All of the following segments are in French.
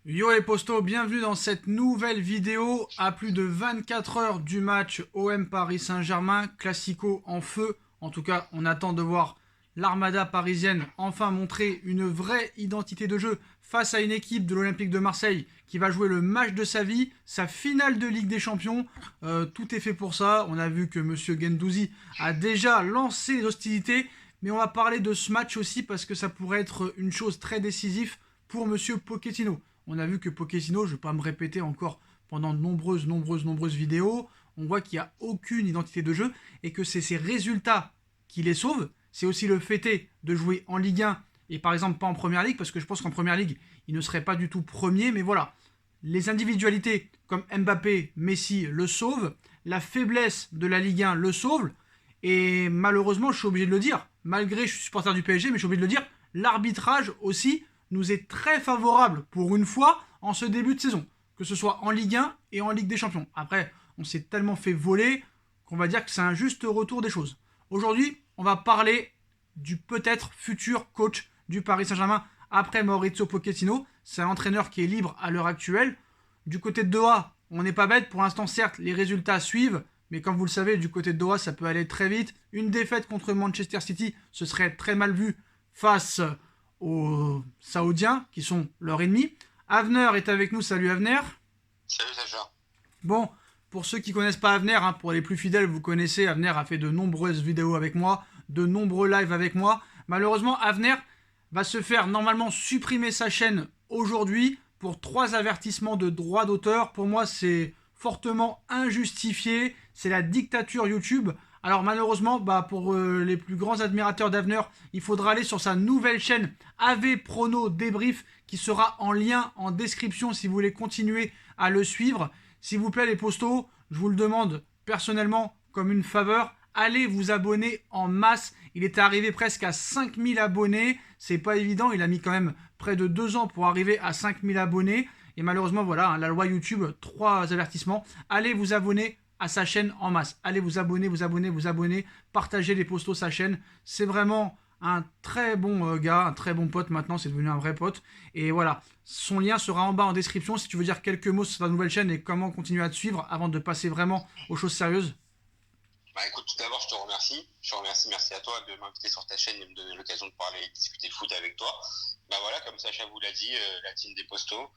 Yo les postos, bienvenue dans cette nouvelle vidéo à plus de 24 heures du match OM Paris Saint-Germain, classico en feu. En tout cas, on attend de voir l'armada parisienne enfin montrer une vraie identité de jeu face à une équipe de l'Olympique de Marseille qui va jouer le match de sa vie, sa finale de Ligue des Champions. Tout est fait pour ça. On a vu que Monsieur Guendouzi a déjà lancé les hostilités, mais on va parler de ce match aussi parce que ça pourrait être une chose très décisive pour Monsieur Pochettino. On a vu que Pochettino, je ne vais pas me répéter encore pendant de nombreuses vidéos, on voit qu'il n'y a aucune identité de jeu et que c'est ses résultats qui les sauvent. C'est aussi le fait de jouer en Ligue 1 et par exemple pas en Première Ligue, parce que je pense qu'en Première Ligue, il ne serait pas du tout premier, mais voilà. Les individualités comme Mbappé, Messi le sauvent, la faiblesse de la Ligue 1 le sauve, et malheureusement, je suis obligé de le dire, malgré que je suis supporter du PSG, mais je suis obligé de le dire, l'arbitrage aussi nous est très favorable pour une fois en ce début de saison, que ce soit en Ligue 1 et en Ligue des Champions. Après, on s'est tellement fait voler qu'on va dire que c'est un juste retour des choses. Aujourd'hui, on va parler du peut-être futur coach du Paris Saint-Germain après Maurizio Pochettino. C'est un entraîneur qui est libre à l'heure actuelle. Du côté de Doha, on n'est pas bête. Pour l'instant, certes, les résultats suivent. Mais comme vous le savez, du côté de Doha, ça peut aller très vite. Une défaite contre Manchester City, ce serait très mal vu face aux Saoudiens, qui sont leurs ennemis. Avner est avec nous. Salut Avner. Salut Sacha. Bon, pour ceux qui ne connaissent pas Avner, pour les plus fidèles, vous connaissez, Avner a fait de nombreuses vidéos avec moi, de nombreux lives avec moi. Malheureusement, Avner va se faire normalement supprimer sa chaîne aujourd'hui pour 3 avertissements de droits d'auteur. Pour moi, c'est fortement injustifié. C'est la dictature YouTube. Alors malheureusement, pour les plus grands admirateurs d'Avner, il faudra aller sur sa nouvelle chaîne AV Prono Débrief qui sera en lien en description si vous voulez continuer à le suivre. S'il vous plaît les postos, je vous le demande personnellement comme une faveur, allez vous abonner en masse. Il est arrivé presque à 5000 abonnés. C'est pas évident, il a mis quand même près de 2 ans pour arriver à 5000 abonnés. Et malheureusement, voilà, la loi YouTube, 3 avertissements. Allez vous abonner à sa chaîne en masse. Allez vous abonner. Partagez les postos sa chaîne. C'est vraiment un très bon gars, un très bon pote maintenant. C'est devenu un vrai pote. Et voilà, son lien sera en bas en description si tu veux dire quelques mots sur ta nouvelle chaîne et comment continuer à te suivre avant de passer vraiment aux choses sérieuses. Bah écoute, tout d'abord, je te remercie. Merci à toi de m'inviter sur ta chaîne et me donner l'occasion de parler et de discuter de foot avec toi. Bah voilà, comme Sacha vous l'a dit, la team des postos,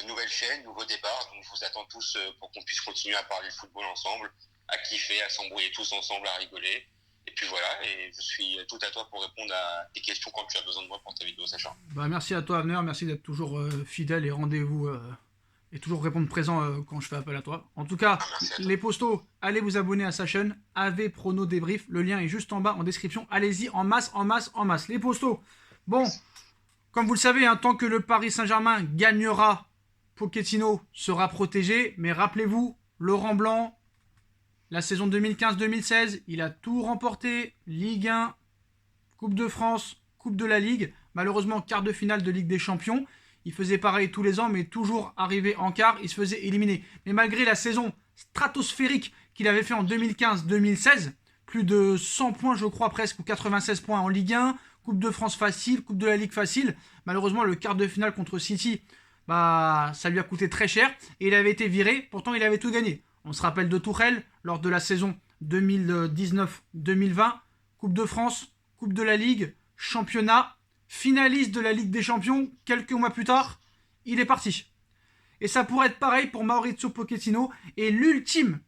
nouvelle chaîne, nouveau départ. Donc je vous attends tous pour qu'on puisse continuer à parler de football ensemble, à kiffer, à s'embrouiller tous ensemble, à rigoler. Et puis voilà, et je suis tout à toi pour répondre à tes questions quand tu as besoin de moi pour ta vidéo, Sacha. Merci à toi Avner, merci d'être toujours fidèle et rendez-vous et toujours répondre présent quand je fais appel à toi. En tout cas, les postos, allez vous abonner à sa chaîne AV Prono Débrief. Le lien est juste en bas en description. Allez-y en masse. Les postos. Bon, comme vous le savez, tant que le Paris Saint-Germain gagnera, Pochettino sera protégé. Mais rappelez-vous, Laurent Blanc, la saison 2015-2016, il a tout remporté. Ligue 1, Coupe de France, Coupe de la Ligue. Malheureusement, quart de finale de Ligue des Champions. Il faisait pareil tous les ans, mais toujours arrivé en quart, il se faisait éliminer. Mais malgré la saison stratosphérique qu'il avait fait en 2015-2016, plus de 100 points, je crois, presque, ou 96 points en Ligue 1, Coupe de France facile, Coupe de la Ligue facile. Malheureusement, le quart de finale contre City, ça lui a coûté très cher. Et il avait été viré, pourtant il avait tout gagné. On se rappelle de Tourelle, lors de la saison 2019-2020, Coupe de France, Coupe de la Ligue, championnat, finaliste de la Ligue des Champions, quelques mois plus tard, il est parti. Et ça pourrait être pareil pour Maurizio Pochettino. Et l'ultime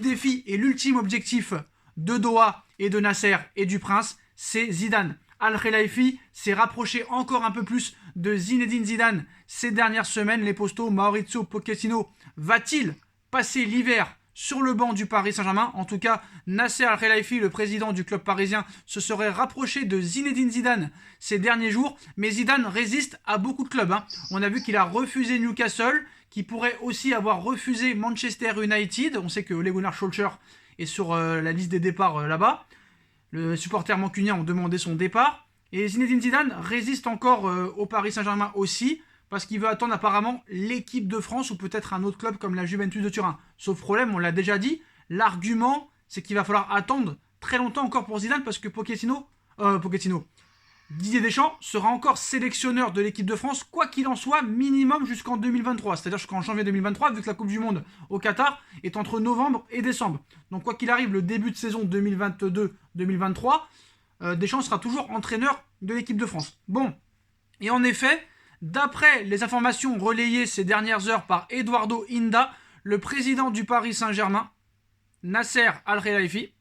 défi et l'ultime objectif de Doha et de Nasser et du Prince, c'est Zidane. Al-Khelaifi s'est rapproché encore un peu plus de Zinedine Zidane ces dernières semaines. Les postos, Maurizio Pochettino va-t-il passer l'hiver sur le banc du Paris Saint-Germain? En tout cas, Nasser Al-Khelaifi, le président du club parisien, se serait rapproché de Zinedine Zidane ces derniers jours. Mais Zidane résiste à beaucoup de clubs. On a vu qu'il a refusé Newcastle, qu'il pourrait aussi avoir refusé Manchester United. On sait que Ole Gunnar Solskjaer est sur la liste des départs là-bas. Les supporters mancuniens ont demandé son départ. Et Zinedine Zidane résiste encore au Paris Saint-Germain aussi, parce qu'il veut attendre apparemment l'équipe de France ou peut-être un autre club comme la Juventus de Turin. Sauf problème, on l'a déjà dit, l'argument c'est qu'il va falloir attendre très longtemps encore pour Zidane parce que Didier Deschamps sera encore sélectionneur de l'équipe de France, quoi qu'il en soit, minimum jusqu'en 2023. C'est-à-dire jusqu'en janvier 2023, vu que la Coupe du Monde au Qatar est entre novembre et décembre. Donc quoi qu'il arrive, le début de saison 2022-2023, Deschamps sera toujours entraîneur de l'équipe de France. Bon, et en effet, d'après les informations relayées ces dernières heures par Eduardo Inda, le président du Paris Saint-Germain, Nasser Al-Khelaifi,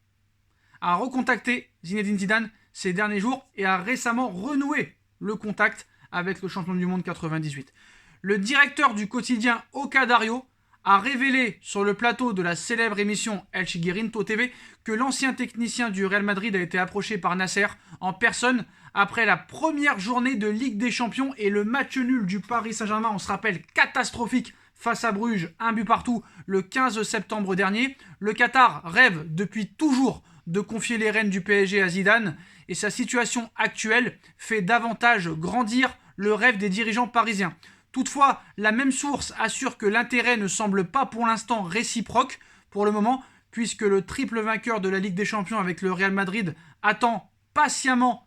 a recontacté Zinedine Zidane ces derniers jours et a récemment renoué le contact avec le champion du monde 98. Le directeur du quotidien Oka Dario a révélé sur le plateau de la célèbre émission El Chiringuito TV que l'ancien technicien du Real Madrid a été approché par Nasser en personne après la première journée de Ligue des Champions et le match nul du Paris Saint-Germain, on se rappelle, catastrophique face à Bruges, 1 but partout le 15 septembre dernier. Le Qatar rêve depuis toujours de confier les rênes du PSG à Zidane et sa situation actuelle fait davantage grandir le rêve des dirigeants parisiens. Toutefois, la même source assure que l'intérêt ne semble pas pour l'instant réciproque pour le moment, puisque le triple vainqueur de la Ligue des Champions avec le Real Madrid attend patiemment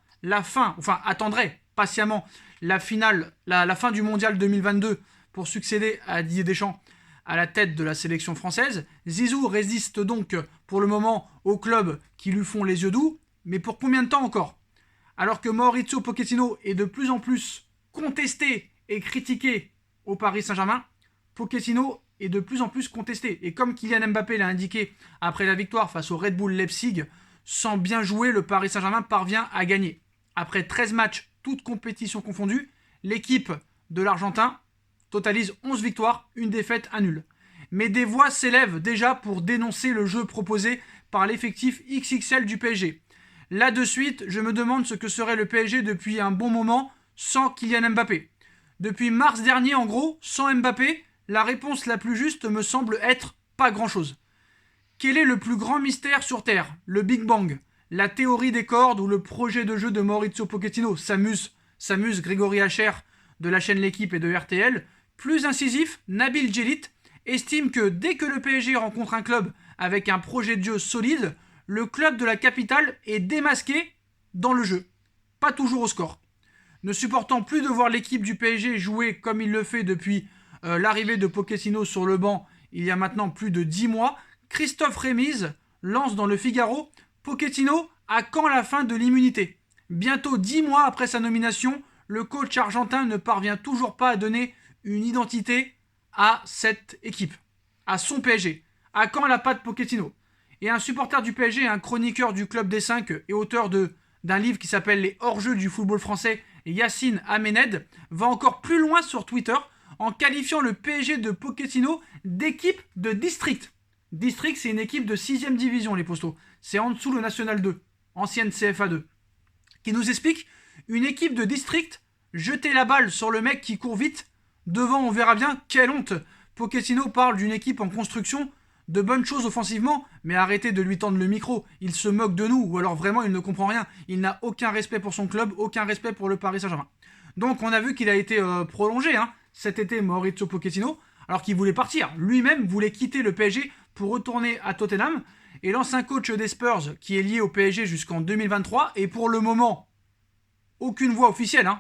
attendrait patiemment la finale, la fin du Mondial 2022 pour succéder à Didier Deschamps à la tête de la sélection française. Zizou résiste donc pour le moment aux clubs qui lui font les yeux doux, mais pour combien de temps encore? Alors que Mauricio Pochettino est de plus en plus contesté et critiqué au Paris Saint-Germain, Pochettino est de plus en plus contesté. Et comme Kylian Mbappé l'a indiqué après la victoire face au Red Bull Leipzig, sans bien jouer, le Paris Saint-Germain parvient à gagner. Après 13 matchs, toutes compétitions confondues, l'équipe de l'Argentin totalise 11 victoires, une défaite, un nul. Mais des voix s'élèvent déjà pour dénoncer le jeu proposé par l'effectif XXL du PSG. Là de suite, je me demande ce que serait le PSG depuis un bon moment sans Kylian Mbappé. Depuis mars dernier, en gros, sans Mbappé, la réponse la plus juste me semble être pas grand-chose. Quel est le plus grand mystère sur Terre? Le Big Bang, la théorie des cordes ou le projet de jeu de Mauricio Pochettino? S'amuse Grégory Hacher de la chaîne L'équipe et de RTL. Plus incisif, Nabil Djellit estime que dès que le PSG rencontre un club avec un projet de jeu solide, le club de la capitale est démasqué dans le jeu, pas toujours au score. Ne supportant plus de voir l'équipe du PSG jouer comme il le fait depuis l'arrivée de Pochettino sur le banc il y a maintenant plus de 10 mois, Christophe Rémise lance dans le Figaro « Pochettino à quand la fin de l'immunité ?» Bientôt 10 mois après sa nomination, le coach argentin ne parvient toujours pas à donner une identité à cette équipe, à son PSG. À quand la patte Pochettino? Et un supporter du PSG, un chroniqueur du Club des 5 et auteur d'un livre qui s'appelle Les hors-jeux du football français, Yacine Amened, va encore plus loin sur Twitter en qualifiant le PSG de Pochettino d'équipe de district. District, c'est une équipe de 6ème division, les Postos. C'est en dessous le National 2, ancienne CFA 2. Qui nous explique une équipe de district, jeter la balle sur le mec qui court vite. Devant, on verra bien, quelle honte. Pochettino parle d'une équipe en construction, de bonnes choses offensivement, mais arrêtez de lui tendre le micro. Il se moque de nous, ou alors vraiment il ne comprend rien. Il n'a aucun respect pour son club, aucun respect pour le Paris Saint-Germain. Donc on a vu qu'il a été prolongé cet été, Mauricio Pochettino, alors qu'il voulait partir. Lui-même voulait quitter le PSG pour retourner à Tottenham. Et l'ancien coach des Spurs, qui est lié au PSG jusqu'en 2023, et pour le moment, aucune voix officielle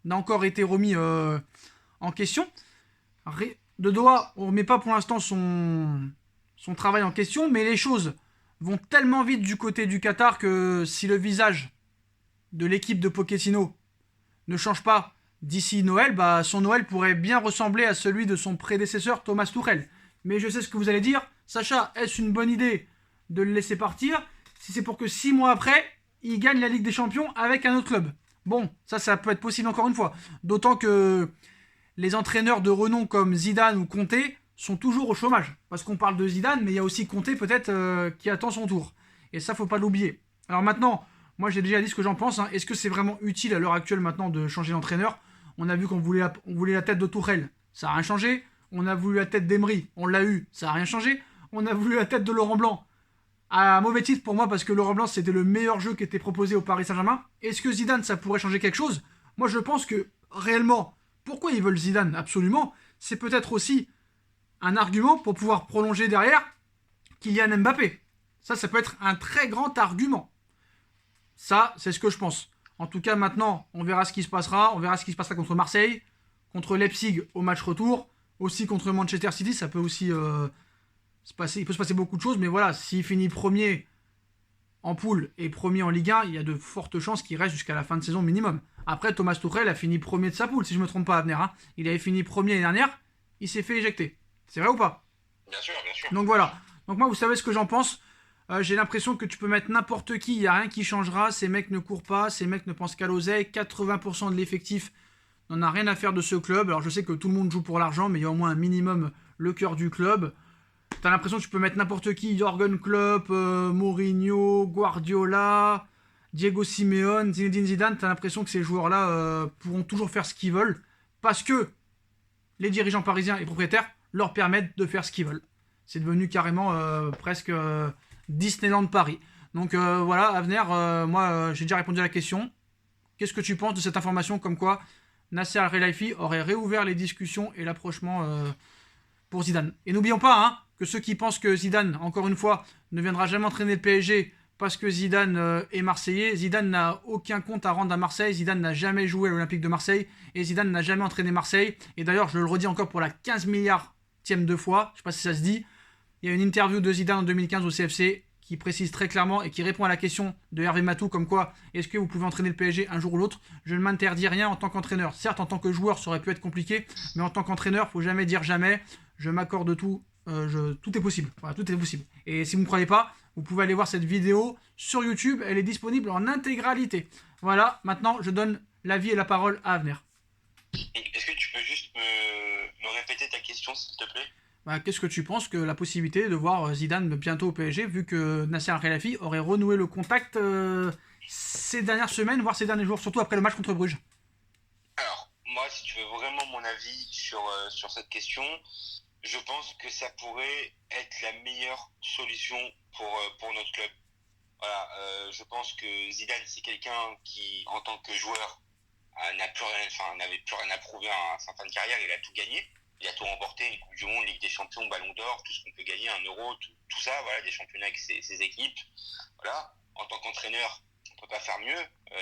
n'a encore été remis en question. De doigt, on ne remet pas pour l'instant son travail en question, mais les choses vont tellement vite du côté du Qatar que si le visage de l'équipe de Pochettino ne change pas d'ici Noël, son Noël pourrait bien ressembler à celui de son prédécesseur Thomas Tuchel. Mais je sais ce que vous allez dire. Sacha, est-ce une bonne idée de le laisser partir si c'est pour que 6 mois après, il gagne la Ligue des Champions avec un autre club? Bon, ça peut être possible encore une fois. D'autant que les entraîneurs de renom comme Zidane ou Conte sont toujours au chômage. Parce qu'on parle de Zidane, mais il y a aussi Conte peut-être qui attend son tour. Et ça, faut pas l'oublier. Alors maintenant, moi j'ai déjà dit ce que j'en pense. Est-ce que c'est vraiment utile à l'heure actuelle maintenant de changer d'entraîneur? On a vu qu'on voulait la tête de Tuchel, ça n'a rien changé. On a voulu la tête d'Emery, on l'a eu, ça n'a rien changé. On a voulu la tête de Laurent Blanc. À mauvais titre pour moi, parce que Laurent Blanc, c'était le meilleur jeu qui était proposé au Paris Saint-Germain. Est-ce que Zidane, ça pourrait changer quelque chose? Moi, je pense que, réellement, pourquoi ils veulent Zidane? Absolument. C'est peut-être aussi un argument pour pouvoir prolonger derrière Kylian Mbappé. Ça peut être un très grand argument. Ça, c'est ce que je pense. En tout cas, maintenant, on verra ce qui se passera. On verra ce qui se passera contre Marseille, contre Leipzig au match retour, aussi contre Manchester City. Ça peut aussi se passer. Il peut se passer beaucoup de choses, mais voilà, s'il finit premier en poule et premier en Ligue 1, il y a de fortes chances qu'il reste jusqu'à la fin de saison minimum. Après, Thomas Tuchel a fini premier de sa poule, si je ne me trompe pas à venir. Hein. Il avait fini premier l'année dernière, il s'est fait éjecter. C'est vrai ou pas? Bien sûr, bien sûr. Donc voilà. Donc moi, vous savez ce que j'en pense. J'ai l'impression que tu peux mettre n'importe qui, il n'y a rien qui changera. Ces mecs ne courent pas, ces mecs ne pensent qu'à l'oseille. 80% de l'effectif n'en a rien à faire de ce club. Alors je sais que tout le monde joue pour l'argent, mais il y a au moins un minimum le cœur du club. T'as l'impression que tu peux mettre n'importe qui, Jürgen Klopp, Mourinho, Guardiola, Diego Simeone, Zinedine Zidane. T'as l'impression que ces joueurs-là pourront toujours faire ce qu'ils veulent parce que les dirigeants parisiens et propriétaires leur permettent de faire ce qu'ils veulent. C'est devenu carrément presque Disneyland Paris. Donc voilà, à venir, moi j'ai déjà répondu à la question. Qu'est-ce que tu penses de cette information comme quoi Nasser Al-Khelaifi aurait réouvert les discussions et l'approchement pour Zidane? Et n'oublions pas que ceux qui pensent que Zidane, encore une fois, ne viendra jamais entraîner le PSG parce que Zidane est marseillais, Zidane n'a aucun compte à rendre à Marseille, Zidane n'a jamais joué à l'Olympique de Marseille et Zidane n'a jamais entraîné Marseille. Et d'ailleurs, je le redis encore pour la 15 milliardième de fois, je ne sais pas si ça se dit, il y a une interview de Zidane en 2015 au CFC qui précise très clairement et qui répond à la question de Hervé Matou comme quoi est-ce que vous pouvez entraîner le PSG un jour ou l'autre. Je ne m'interdis rien en tant qu'entraîneur. Certes, en tant que joueur, ça aurait pu être compliqué, mais en tant qu'entraîneur, il ne faut jamais dire jamais. Je m'accorde tout. Tout est possible. Voilà, tout est possible. Et si vous ne me croyez pas, vous pouvez aller voir cette vidéo sur YouTube. Elle est disponible en intégralité. Voilà, maintenant, je donne l'avis et la parole à Avner. Est-ce que tu peux juste me répéter ta question, s'il te plaît? Qu'est-ce que tu penses que la possibilité de voir Zidane bientôt au PSG, vu que Nasser Al-Khelaifi aurait renoué le contact ces dernières semaines, voire ces derniers jours, surtout après le match contre Bruges? Alors, moi, si tu veux vraiment mon avis sur cette question, je pense que ça pourrait être la meilleure solution pour notre club. Voilà, je pense que Zidane, c'est quelqu'un qui, en tant que joueur, n'avait plus rien à prouver à sa fin de carrière. Il a tout gagné. Il a tout remporté, une Coupe du Monde, Ligue des Champions, Ballon d'Or, tout ce qu'on peut gagner, un Euro, tout ça, voilà, des championnats avec ses équipes. Voilà. En tant qu'entraîneur, on ne peut pas faire mieux.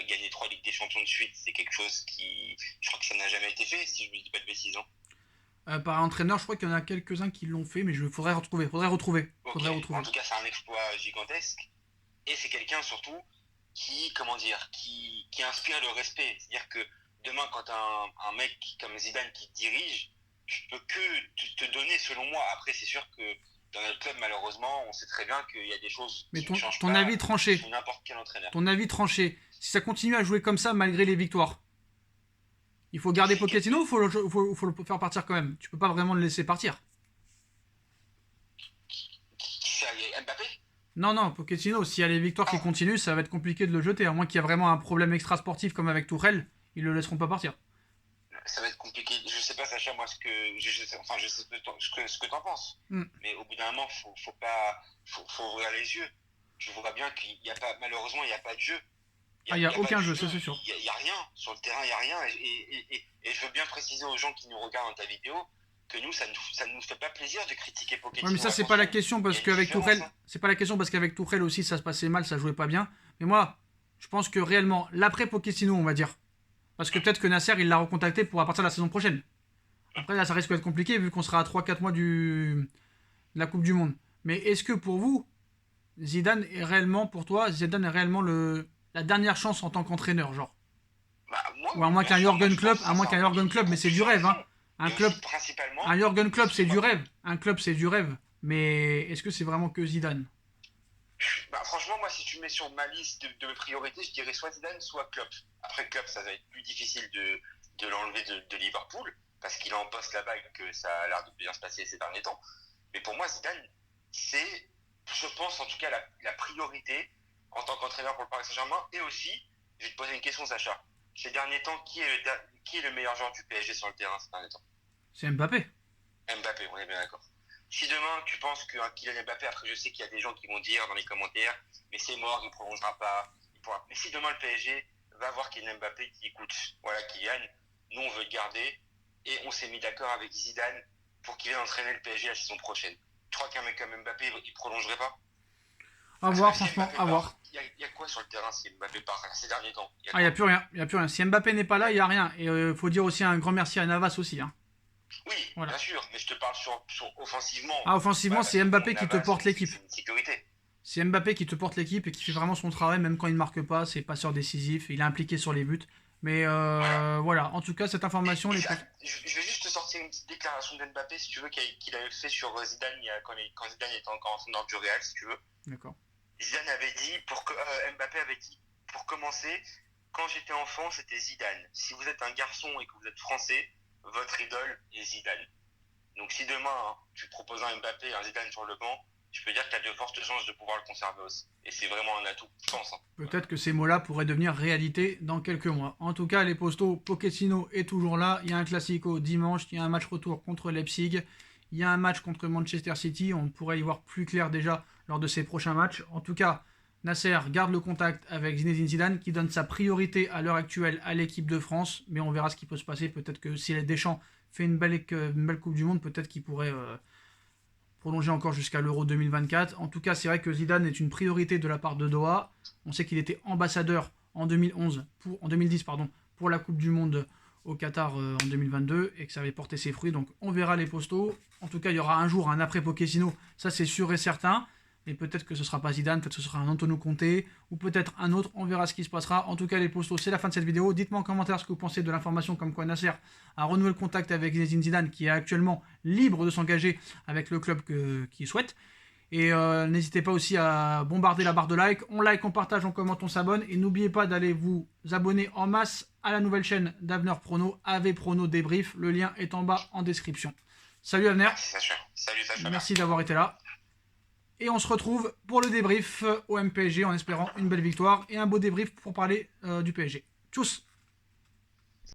Gagner 3 Ligues des Champions de suite, c'est quelque chose qui... Je crois que ça n'a jamais été fait, si je ne me dis pas de bêtises. Par entraîneur, je crois qu'il y en a quelques-uns qui l'ont fait, mais il faudrait retrouver. Okay. En tout cas, c'est un exploit gigantesque. Et c'est quelqu'un surtout qui, qui inspire le respect. C'est-à-dire que demain, quand un mec comme Zidane qui te dirige, tu peux que te donner, selon moi. Après, c'est sûr que dans notre club, malheureusement, on sait très bien qu'il y a des choses mais qui ne changent ton pas avis tranché. sous n'importe quel entraîneur. Ton avis tranché. Si ça continue à jouer comme ça malgré les victoires, il faut garder Pochettino ou faut le faire partir quand même? Tu peux pas vraiment le laisser partir. Qui ça, Mbappé? Non, Pochettino, s'il y a les victoires qui continuent, ça va être compliqué de le jeter. À moins qu'il y ait vraiment un problème extra-sportif comme avec Tourelle, ils le laisseront pas partir. Ça va être compliqué. Je sais pas, Sacha, moi, je sais ce que t'en penses. Mais au bout d'un moment, faut ouvrir les yeux. Tu vois bien qu'il n'y a pas, malheureusement, il n'y a pas de jeu. Il n'y a aucun jeu, ça c'est sûr. Il n'y a rien. Sur le terrain, il n'y a rien. Et je veux bien préciser aux gens qui nous regardent dans ta vidéo que nous, ça ne nous fait pas plaisir de critiquer Pochettino. Ouais, mais ça, c'est pas la question parce qu'avec Tourelle, c'est pas la question parce qu'avec Tourelle aussi, ça se passait mal, ça jouait pas bien. Mais moi, je pense que réellement, l'après Pochettino, on va dire. Parce que peut-être que Nasser, il l'a recontacté pour à partir de la saison prochaine. Après, là, ça risque d'être compliqué vu qu'on sera à 3-4 mois de la Coupe du Monde. Mais est-ce que pour vous, Zidane est réellement la dernière chance en tant qu'entraîneur, genre? Ou à moins qu'un Jürgen Klopp, mais c'est du rêve, hein. Un Jürgen Klopp, c'est du rêve. Un club, c'est du rêve. Mais est-ce que c'est vraiment que Zidane? Franchement, moi, si tu mets sur ma liste de priorités, je dirais soit Zidane, soit Klopp. Après Klopp, ça va être plus difficile de l'enlever de Liverpool, parce qu'il en poste la bague que ça a l'air de bien se passer ces derniers temps. Mais pour moi, Zidane, c'est, je pense en tout cas, la priorité en tant qu'entraîneur pour le Paris Saint-Germain. Et aussi, je vais te poser une question, Sacha. Ces derniers temps, qui est le meilleur joueur du PSG sur le terrain ces derniers temps? C'est Mbappé. Mbappé, on est bien d'accord. Si demain tu penses que Kylian Mbappé, après je sais qu'il y a des gens qui vont dire dans les commentaires, mais c'est mort, il ne prolongera pas. Mais si demain le PSG va voir Kylian Mbappé qui écoute, voilà Kylian, nous on veut le garder et on s'est mis d'accord avec Zidane pour qu'il vienne entraîner le PSG la saison prochaine. Tu crois qu'un mec comme Mbappé, il ne prolongerait pas? À voir, franchement, à voir. Il y a quoi sur le terrain si Mbappé part ces derniers temps? Ah, il n'y a plus rien, il n'y a plus rien. Si Mbappé n'est pas là, il n'y a rien. Et il faut dire aussi un grand merci à Navas aussi. Hein. Oui, Voilà. bien sûr, mais je te parle sur offensivement. Ah, offensivement, c'est Mbappé qui te porte l'équipe. C'est une sécurité. C'est Mbappé qui te porte l'équipe et qui fait vraiment son travail, même quand il ne marque pas. C'est passeur décisif, il est impliqué sur les buts. Mais voilà, en tout cas, cette information... Je vais juste te sortir une petite déclaration d'Mbappé, si tu veux, qu'il avait fait sur Zidane quand Zidane était encore entraîneur du Real, si tu veux. D'accord. Zidane avait dit, Mbappé avait dit, pour commencer, quand j'étais enfant, c'était Zidane. Si vous êtes un garçon et que vous êtes français, votre idole est Zidane. Donc si demain, tu proposes un Mbappé, un Zidane sur le banc, je peux dire qu'il y a de fortes chances de pouvoir le conserver aussi. Et c'est vraiment un atout, je pense. Hein. Peut-être que ces mots-là pourraient devenir réalité dans quelques mois. En tout cas, les postos, Pochettino est toujours là. Il y a un Classico dimanche, il y a un match retour contre Leipzig. Il y a un match contre Manchester City. On pourrait y voir plus clair déjà lors de ces prochains matchs. En tout cas, Nasser garde le contact avec Zinedine Zidane qui donne sa priorité à l'heure actuelle à l'équipe de France. Mais on verra ce qui peut se passer. Peut-être que si les Deschamps fait une belle Coupe du Monde, peut-être qu'il pourrait... prolonger encore jusqu'à l'Euro 2024. En tout cas, c'est vrai que Zidane est une priorité de la part de Doha. On sait qu'il était ambassadeur en 2010 pour la Coupe du Monde au Qatar en 2022 et que ça avait porté ses fruits. Donc on verra les postos. En tout cas, il y aura un jour un après Pochettino, ça c'est sûr et certain. Mais peut-être que ce ne sera pas Zidane, peut-être que ce sera un Antonio Conte ou peut-être un autre. On verra ce qui se passera. En tout cas, les postos, c'est la fin de cette vidéo. Dites-moi en commentaire ce que vous pensez de l'information comme quoi Nasser a renoué le contact avec Zinedine Zidane qui est actuellement libre de s'engager avec le club qu'il souhaite. Et n'hésitez pas aussi à bombarder la barre de like. On like, on partage, on commente, on s'abonne. Et n'oubliez pas d'aller vous abonner en masse à la nouvelle chaîne d'Avenir Prono, AV Prono Débrief. Le lien est en bas en description. Salut Avenir. Salut Sacha. Merci d'avoir été là. Et on se retrouve pour le débrief au MPSG en espérant une belle victoire et un beau débrief pour parler du PSG. Tchuss!